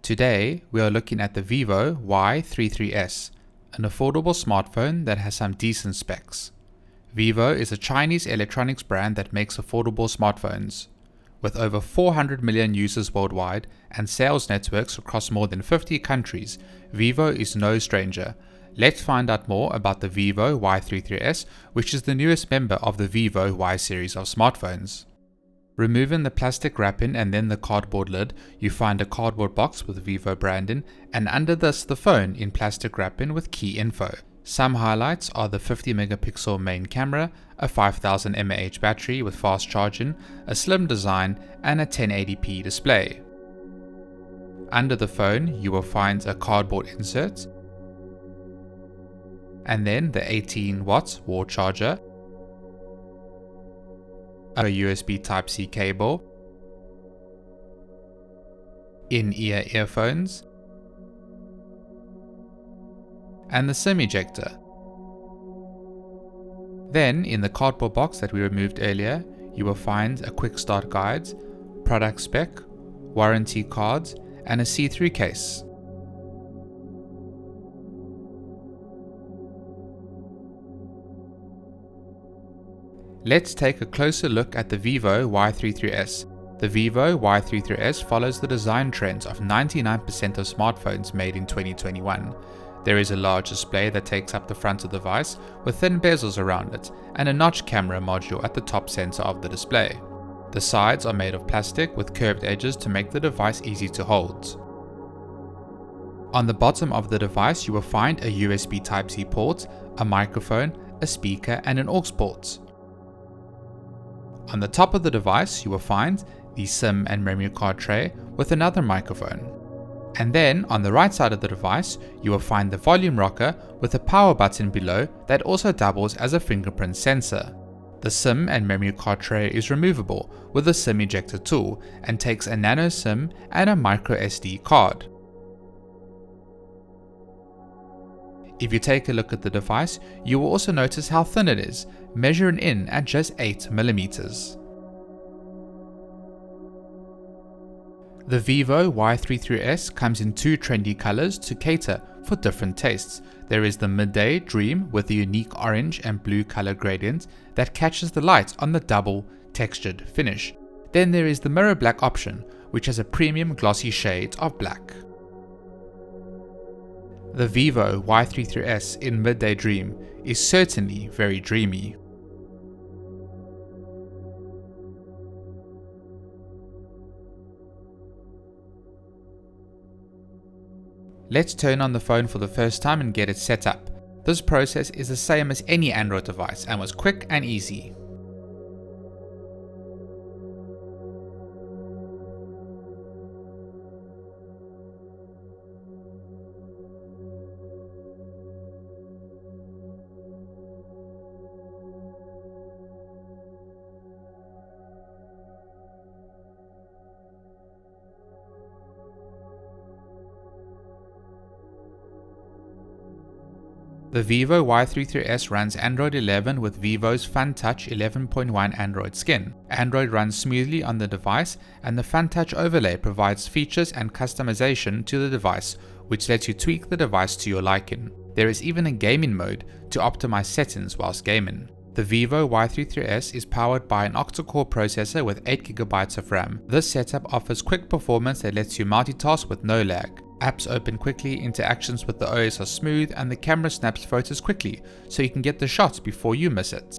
Today, we are looking at the Vivo Y33s, an affordable smartphone that has some decent specs. Vivo is a Chinese electronics brand that makes affordable smartphones. With over 400 million users worldwide and sales networks across more than 50 countries, Vivo is no stranger. Let's find out more about the Vivo Y33s, which is the newest member of the Vivo Y series of smartphones. Removing the plastic wrapping and then the cardboard lid, you find a cardboard box with Vivo branding, and under this the phone in plastic wrapping with key info. Some highlights are the 50 megapixel main camera, a 5000 mAh battery with fast charging, a slim design, and a 1080p display. Under the phone you will find a cardboard insert, and then the 18 watts wall charger, a USB Type-C cable, in-ear earphones, and the SIM ejector. Then, in the cardboard box that we removed earlier, you will find a quick start guide, product spec, warranty cards, and a see-through case. Let's take a closer look at the Vivo Y33s. The Vivo Y33s follows the design trends of 99% of smartphones made in 2021. There is a large display that takes up the front of the device with thin bezels around it and a notch camera module at the top center of the display. The sides are made of plastic with curved edges to make the device easy to hold. On the bottom of the device you will find a USB Type-C port, a microphone, a speaker, and an aux port. On the top of the device you will find the SIM and memory card tray with another microphone. And then on the right side of the device you will find the volume rocker with a power button below that also doubles as a fingerprint sensor. The SIM and memory card tray is removable with the SIM ejector tool and takes a nano SIM and a micro SD card. If you take a look at the device, you will also notice how thin it is, measuring in at just 8mm. The Vivo Y33s comes in two trendy colors to cater for different tastes. There is the Midday Dream with the unique orange and blue color gradient that catches the light on the double textured finish. Then there is the mirror black option, which has a premium glossy shade of black. The Vivo Y33s in Midday Dream is certainly very dreamy. Let's turn on the phone for the first time and get it set up. This process is the same as any Android device and was quick and easy. The Vivo Y33s runs Android 11 with Vivo's FunTouch 11.1 Android skin. Android runs smoothly on the device, and the FunTouch overlay provides features and customization to the device, which lets you tweak the device to your liking. There is even a gaming mode to optimize settings whilst gaming. The Vivo Y33s is powered by an octa-core processor with 8GB of RAM. This setup offers quick performance that lets you multitask with no lag. Apps open quickly, interactions with the OS are smooth, and the camera snaps photos quickly, so you can get the shots before you miss it.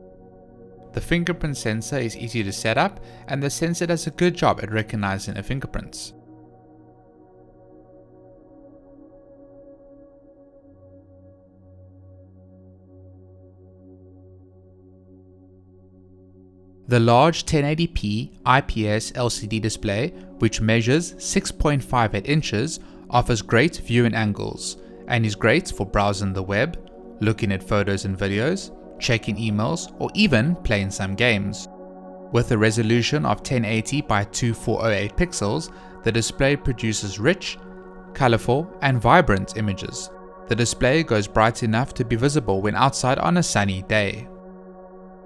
The fingerprint sensor is easy to set up, and the sensor does a good job at recognizing a fingerprint. The large 1080p IPS LCD display, which measures 6.58 inches, offers great viewing angles and is great for browsing the web, looking at photos and videos, checking emails, or even playing some games. With a resolution of 1080 by 2408 pixels, the display produces rich, colorful, and vibrant images. The display goes bright enough to be visible when outside on a sunny day.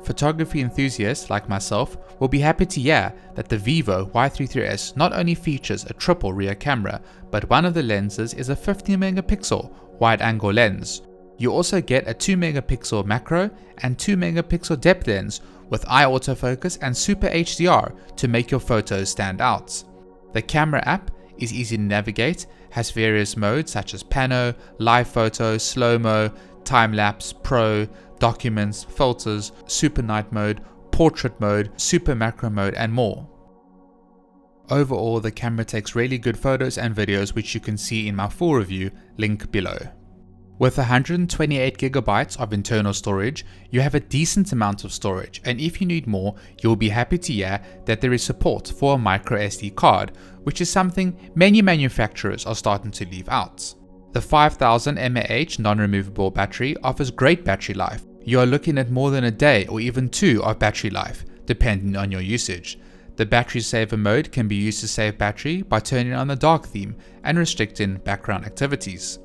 Photography enthusiasts like myself will be happy to hear that the Vivo Y33s not only features a triple rear camera, but one of the lenses is a 50 megapixel wide-angle lens. You also get a 2 megapixel macro and 2 megapixel depth lens with eye autofocus and super HDR to make your photos stand out. The camera app is easy to navigate, has various modes such as pano, live photo, slow-mo, time-lapse, pro, documents, filters, super night mode, portrait mode, super macro mode, and more. Overall, the camera takes really good photos and videos, which you can see in my full review, link below. With 128GB of internal storage, you have a decent amount of storage, and if you need more, you'll be happy to hear that there is support for a micro SD card, which is something many manufacturers are starting to leave out. The 5000 mAh non-removable battery offers great battery life. You are looking at more than a day or even 2 of battery life, depending on your usage. The battery saver mode can be used to save battery by turning on the dark theme and restricting background activities.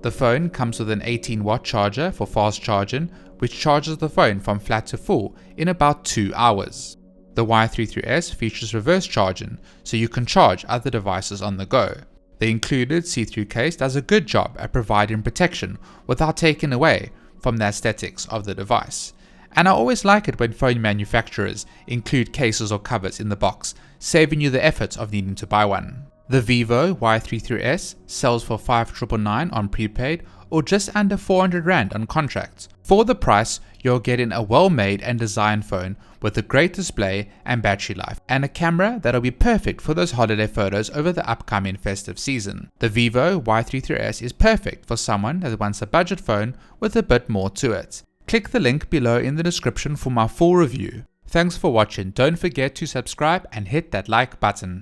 The phone comes with an 18-watt charger for fast charging, which charges the phone from flat to full in about 2 hours. The Y33s features reverse charging, so you can charge other devices on the go. The included see-through case does a good job at providing protection without taking away from the aesthetics of the device. And I always like it when phone manufacturers include cases or covers in the box, saving you the effort of needing to buy one. The Vivo Y33s sells for $5,999 on prepaid or just under 400 Rand on contract. For the price, you're getting a well-made and designed phone with a great display and battery life, and a camera that'll be perfect for those holiday photos over the upcoming festive season. The Vivo Y33s is perfect for someone that wants a budget phone with a bit more to it. Click the link below in the description for my full review. Thanks for watching. Don't forget to subscribe and hit that like button.